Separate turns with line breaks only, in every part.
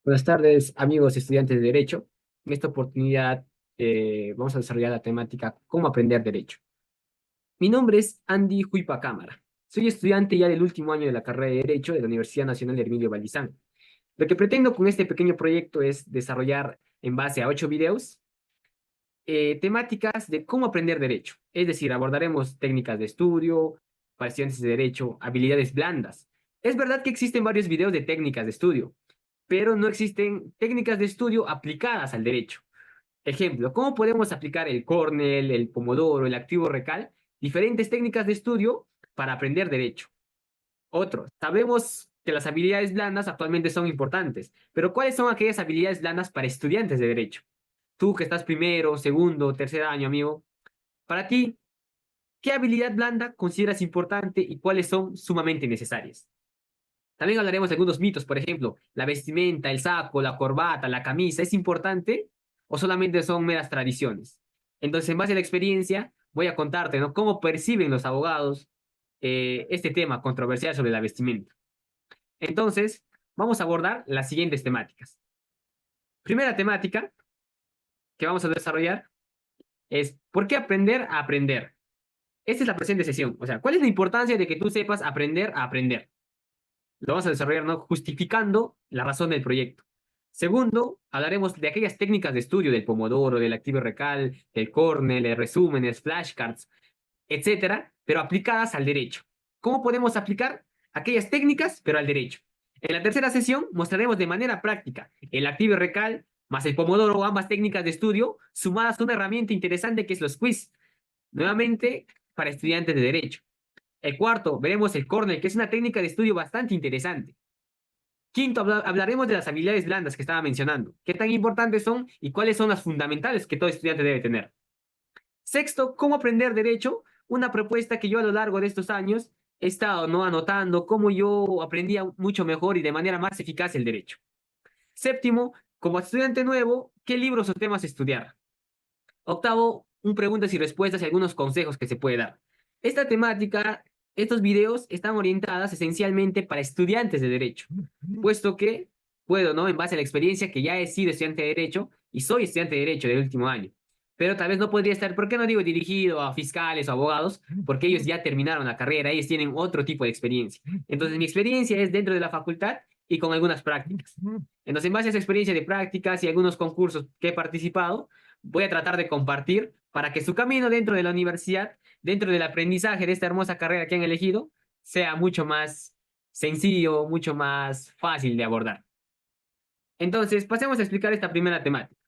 Buenas tardes, amigos estudiantes de Derecho. En esta oportunidad vamos a desarrollar la temática ¿Cómo aprender Derecho? Mi nombre es Andy Huipa Cámara. Soy estudiante ya del último año de la carrera de Derecho de la Universidad Nacional de Emilio Valdizán. Lo que pretendo con este pequeño proyecto es desarrollar, en base a 8 videos, temáticas de cómo aprender Derecho. Es decir, abordaremos técnicas de estudio para estudiantes de Derecho, habilidades blandas. Es verdad que existen varios videos de técnicas de estudio, pero no existen técnicas de estudio aplicadas al derecho. Ejemplo, ¿cómo podemos aplicar el Cornell, el Pomodoro, el activo recal? Diferentes técnicas de estudio para aprender derecho. Otro, sabemos que las habilidades blandas actualmente son importantes, pero ¿cuáles son aquellas habilidades blandas para estudiantes de derecho? Tú que estás primero, segundo, tercer año, amigo, para ti, ¿qué habilidad blanda consideras importante y cuáles son sumamente necesarias? También hablaremos de algunos mitos, por ejemplo, la vestimenta, el saco, la corbata, la camisa, ¿es importante o solamente son meras tradiciones? Entonces, en base a la experiencia, voy a contarte, ¿no? Cómo perciben los abogados este tema controversial sobre la vestimenta. Entonces, vamos a abordar las siguientes temáticas. Primera temática que vamos a desarrollar es ¿por qué aprender a aprender? Esta es la presente sesión. O sea, ¿cuál es la importancia de que tú sepas aprender a aprender? Lo vamos a desarrollar, ¿no? Justificando la razón del proyecto. Segundo, hablaremos de aquellas técnicas de estudio del Pomodoro, del activo recal, del Cornell, de resúmenes, flashcards, etcétera, pero aplicadas al derecho. ¿Cómo podemos aplicar aquellas técnicas, pero al derecho? En la tercera sesión mostraremos de manera práctica el activo recal más el Pomodoro, ambas técnicas de estudio, sumadas a una herramienta interesante que es los quiz, nuevamente para estudiantes de derecho. El cuarto, veremos el Cornell, que es una técnica de estudio bastante interesante. Quinto, hablaremos de las habilidades blandas que estaba mencionando. ¿Qué tan importantes son y cuáles son las fundamentales que todo estudiante debe tener? Sexto, cómo aprender derecho. Una propuesta que yo a lo largo de estos años he estado, ¿no?, anotando cómo yo aprendía mucho mejor y de manera más eficaz el derecho. Séptimo, como estudiante nuevo, ¿qué libros o temas estudiar? Octavo, un preguntas y respuestas y algunos consejos que se puede dar. Esta temática, estos videos están orientadas esencialmente para estudiantes de derecho, puesto que puedo, ¿no? En base a la experiencia que ya he sido estudiante de derecho y soy estudiante de derecho del último año. Pero tal vez no podría estar, ¿por qué no digo dirigido a fiscales o abogados? Porque ellos ya terminaron la carrera, ellos tienen otro tipo de experiencia. Entonces, mi experiencia es dentro de la facultad y con algunas prácticas. Entonces, en base a esa experiencia de prácticas y algunos concursos que he participado, voy a tratar de compartir para que su camino dentro de la universidad, dentro del aprendizaje de esta hermosa carrera que han elegido, sea mucho más sencillo, mucho más fácil de abordar. Entonces, pasemos a explicar esta primera temática.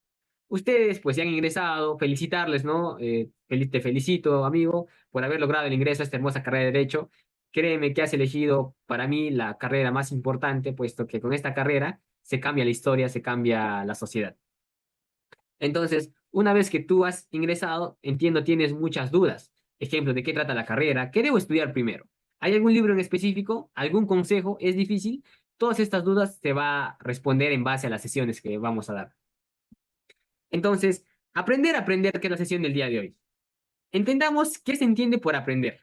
Ustedes, pues, ya han ingresado, felicitarles, ¿no? Te felicito, amigo, por haber logrado el ingreso a esta hermosa carrera de Derecho. Créeme que has elegido para mí la carrera más importante, puesto que con esta carrera se cambia la historia, se cambia la sociedad. Entonces, una vez que tú has ingresado, entiendo, tienes muchas dudas. Ejemplo, ¿de qué trata la carrera? ¿Qué debo estudiar primero? ¿Hay algún libro en específico? ¿Algún consejo? ¿Es difícil? Todas estas dudas se va a responder en base a las sesiones que vamos a dar. Entonces, aprender a aprender, que es la sesión del día de hoy. Entendamos qué se entiende por aprender.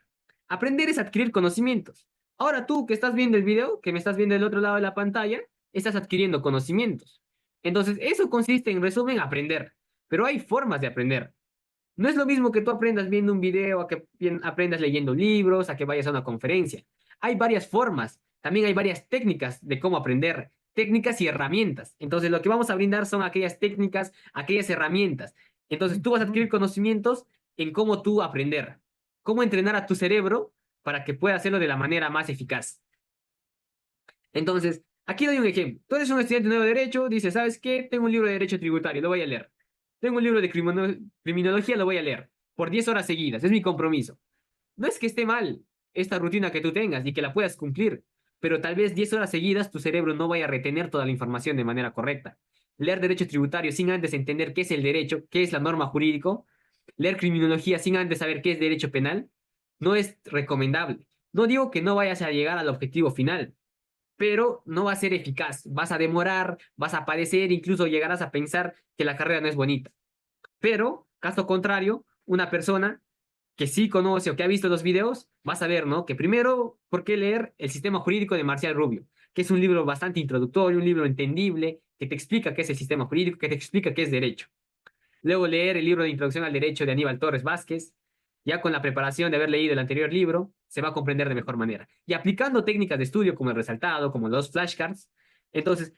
Aprender es adquirir conocimientos. Ahora tú que estás viendo el video, que me estás viendo del otro lado de la pantalla, estás adquiriendo conocimientos. Entonces, eso consiste en resumen aprender. Pero hay formas de aprender. No es lo mismo que tú aprendas viendo un video, a que aprendas leyendo libros, a que vayas a una conferencia. Hay varias formas. También hay varias técnicas de cómo aprender, técnicas y herramientas. Entonces, lo que vamos a brindar son aquellas técnicas, aquellas herramientas. Entonces, tú vas a adquirir conocimientos en cómo tú aprender, cómo entrenar a tu cerebro para que pueda hacerlo de la manera más eficaz. Entonces, aquí doy un ejemplo. Tú eres un estudiante nuevo de Derecho, dices, ¿sabes qué? Tengo un libro de Derecho Tributario, lo voy a leer. Tengo un libro de Criminología, lo voy a leer. Por 10 horas seguidas, es mi compromiso. No es que esté mal esta rutina que tú tengas y que la puedas cumplir, pero tal vez 10 horas seguidas tu cerebro no vaya a retener toda la información de manera correcta. Leer Derecho Tributario sin antes entender qué es el derecho, qué es la norma jurídico, leer Criminología sin antes saber qué es derecho penal, no es recomendable. No digo que no vayas a llegar al objetivo final, pero no va a ser eficaz. Vas a demorar, vas a padecer, incluso llegarás a pensar que la carrera no es bonita. Pero, caso contrario, una persona que sí conoce o que ha visto los videos, va a saber, ¿no? Que primero, ¿por qué leer El sistema jurídico de Marcial Rubio? que es un libro bastante introductorio, un libro entendible, que te explica qué es el sistema jurídico, que te explica qué es derecho. Luego leer el libro de Introducción al Derecho de Aníbal Torres Vázquez. Ya con la preparación de haber leído el anterior libro, se va a comprender de mejor manera. Y aplicando técnicas de estudio como el resaltado, como los flashcards, entonces,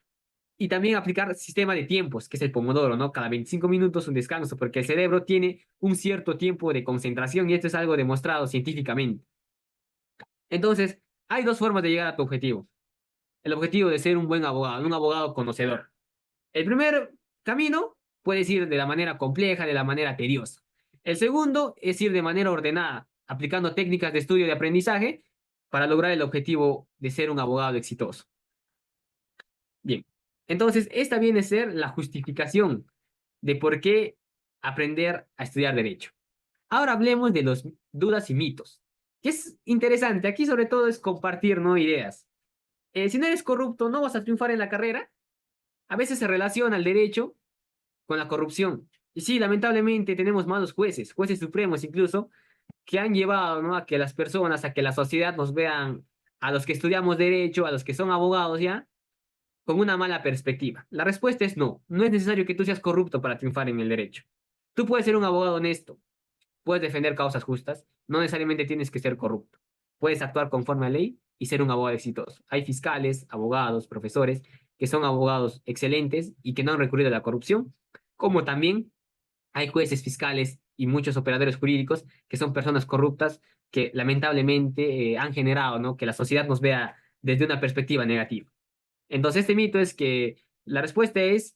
y también aplicar sistema de tiempos, que es el pomodoro, ¿no? Cada 25 minutos un descanso, porque el cerebro tiene un cierto tiempo de concentración y esto es algo demostrado científicamente. Entonces, hay dos formas de llegar a tu objetivo. El objetivo de ser un buen abogado, un abogado conocedor. El primer camino puedes ir de la manera compleja, de la manera tediosa. El segundo es ir de manera ordenada, aplicando técnicas de estudio y de aprendizaje para lograr el objetivo de ser un abogado exitoso. Bien, entonces esta viene a ser la justificación de por qué aprender a estudiar derecho. Ahora hablemos de los dudas y mitos, que es interesante. Aquí sobre todo es compartir, ¿no? Ideas. Si no eres corrupto, no vas a triunfar en la carrera. A veces se relaciona el derecho con la corrupción. Y sí, lamentablemente tenemos malos jueces, jueces supremos incluso, que han llevado, ¿no?, a que las personas, a que la sociedad nos vean, a los que estudiamos derecho, a los que son abogados ya, con una mala perspectiva. La respuesta es no. No es necesario que tú seas corrupto para triunfar en el derecho. Tú puedes ser un abogado honesto, puedes defender causas justas, no necesariamente tienes que ser corrupto. Puedes actuar conforme a ley y ser un abogado exitoso. Hay fiscales, abogados, profesores que son abogados excelentes y que no han recurrido a la corrupción, como también hay jueces, fiscales y muchos operadores jurídicos que son personas corruptas que lamentablemente han generado, ¿no?, que la sociedad nos vea desde una perspectiva negativa. Entonces, este mito es que la respuesta es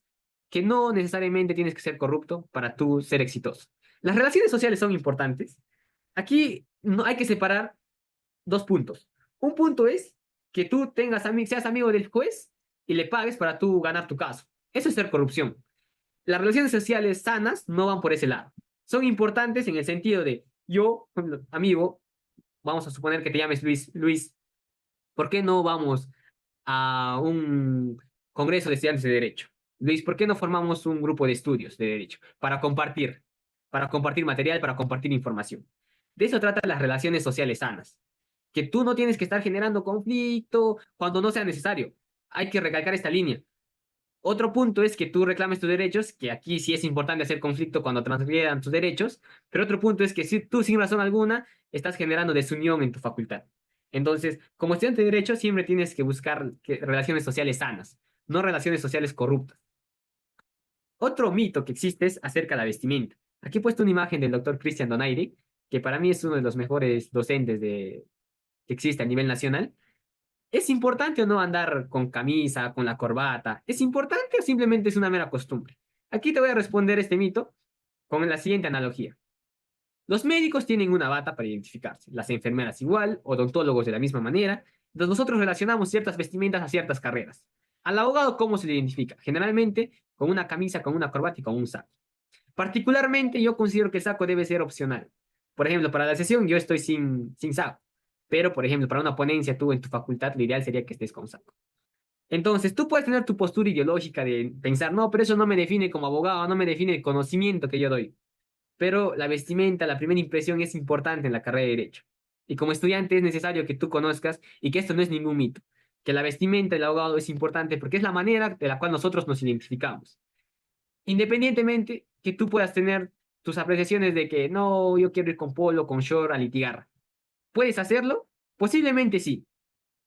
que no necesariamente tienes que ser corrupto para tú ser exitoso. Las relaciones sociales son importantes. Aquí no hay que separar dos puntos. Un punto es que tú seas amigo del juez y le pagues para tú ganar tu caso. Eso es ser corrupción. Las relaciones sociales sanas no van por ese lado. Son importantes en el sentido de yo, amigo, vamos a suponer que te llames Luis. Luis, ¿por qué no vamos a un congreso de estudiantes de derecho? Luis, ¿por qué no formamos un grupo de estudios de derecho para compartir material, para compartir información? De eso tratan las relaciones sociales sanas, que tú no tienes que estar generando conflicto cuando no sea necesario. Hay que recalcar esta línea. Otro punto es que tú reclames tus derechos, que aquí sí es importante hacer conflicto cuando transgredan tus derechos, pero otro punto es que si tú sin razón alguna estás generando desunión en tu facultad. Entonces, como estudiante de derecho, siempre tienes que buscar relaciones sociales sanas, no relaciones sociales corruptas. Otro mito que existe es acerca de la vestimenta. Aquí he puesto una imagen del doctor Cristian Donaire, que para mí es uno de los mejores docentes que existe a nivel nacional. ¿Es importante o no andar con camisa, con la corbata? ¿Es importante o simplemente es una mera costumbre? Aquí te voy a responder este mito con la siguiente analogía. Los médicos tienen una bata para identificarse, las enfermeras igual, odontólogos de la misma manera. Entonces nosotros relacionamos ciertas vestimentas a ciertas carreras. Al abogado, ¿cómo se le identifica? Generalmente con una camisa, con una corbata y con un saco. Particularmente yo considero que el saco debe ser opcional. Por ejemplo, para la sesión yo estoy sin saco. Pero, por ejemplo, para una ponencia tú en tu facultad, lo ideal sería que estés con saco. Entonces, tú puedes tener tu postura ideológica de pensar, no, pero eso no me define como abogado, no me define el conocimiento que yo doy. Pero la vestimenta, la primera impresión es importante en la carrera de Derecho. Y como estudiante es necesario que tú conozcas y que esto no es ningún mito, que la vestimenta del abogado es importante porque es la manera de la cual nosotros nos identificamos. Independientemente que tú puedas tener tus apreciaciones de que no, yo quiero ir con polo, con short a litigar. ¿Puedes hacerlo? Posiblemente sí,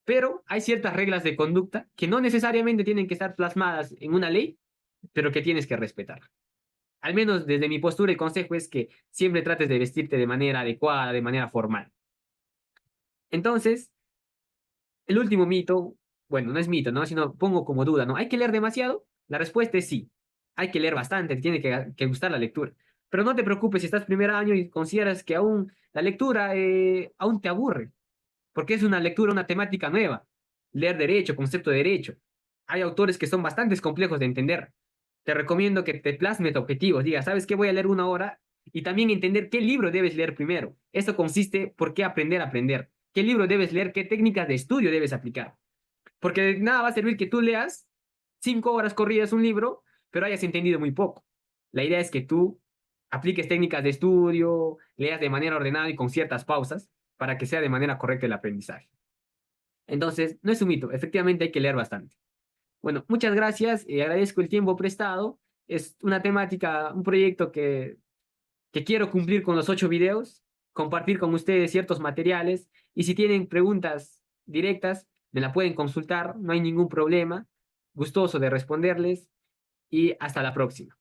pero hay ciertas reglas de conducta que no necesariamente tienen que estar plasmadas en una ley, pero que tienes que respetar. Al menos desde mi postura, el consejo es que siempre trates de vestirte de manera adecuada, de manera formal. Entonces, el último mito, bueno, no es mito, ¿no? Sino pongo como duda, ¿no? ¿Hay que leer demasiado? La respuesta es sí. Hay que leer bastante, te tiene que gustar la lectura. Pero no te preocupes si estás primer año y consideras que aún la lectura aún te aburre, porque es una lectura, una temática nueva. Leer derecho, concepto de derecho. Hay autores que son bastante complejos de entender. Te recomiendo que te plasmes objetivos. Diga, ¿sabes qué? Voy a leer una hora y también entender qué libro debes leer primero. Eso consiste por qué aprender a aprender. ¿Qué libro debes leer? ¿Qué técnicas de estudio debes aplicar? Porque de nada va a servir que tú leas 5 horas corridas un libro, pero hayas entendido muy poco. La idea es que tú apliques técnicas de estudio, leas de manera ordenada y con ciertas pausas para que sea de manera correcta el aprendizaje. Entonces, no es un mito, efectivamente hay que leer bastante. Bueno, muchas gracias, agradezco el tiempo prestado. Es una temática, un proyecto que quiero cumplir con los 8 videos, compartir con ustedes ciertos materiales y si tienen preguntas directas, me la pueden consultar, no hay ningún problema. Gustoso de responderles y hasta la próxima.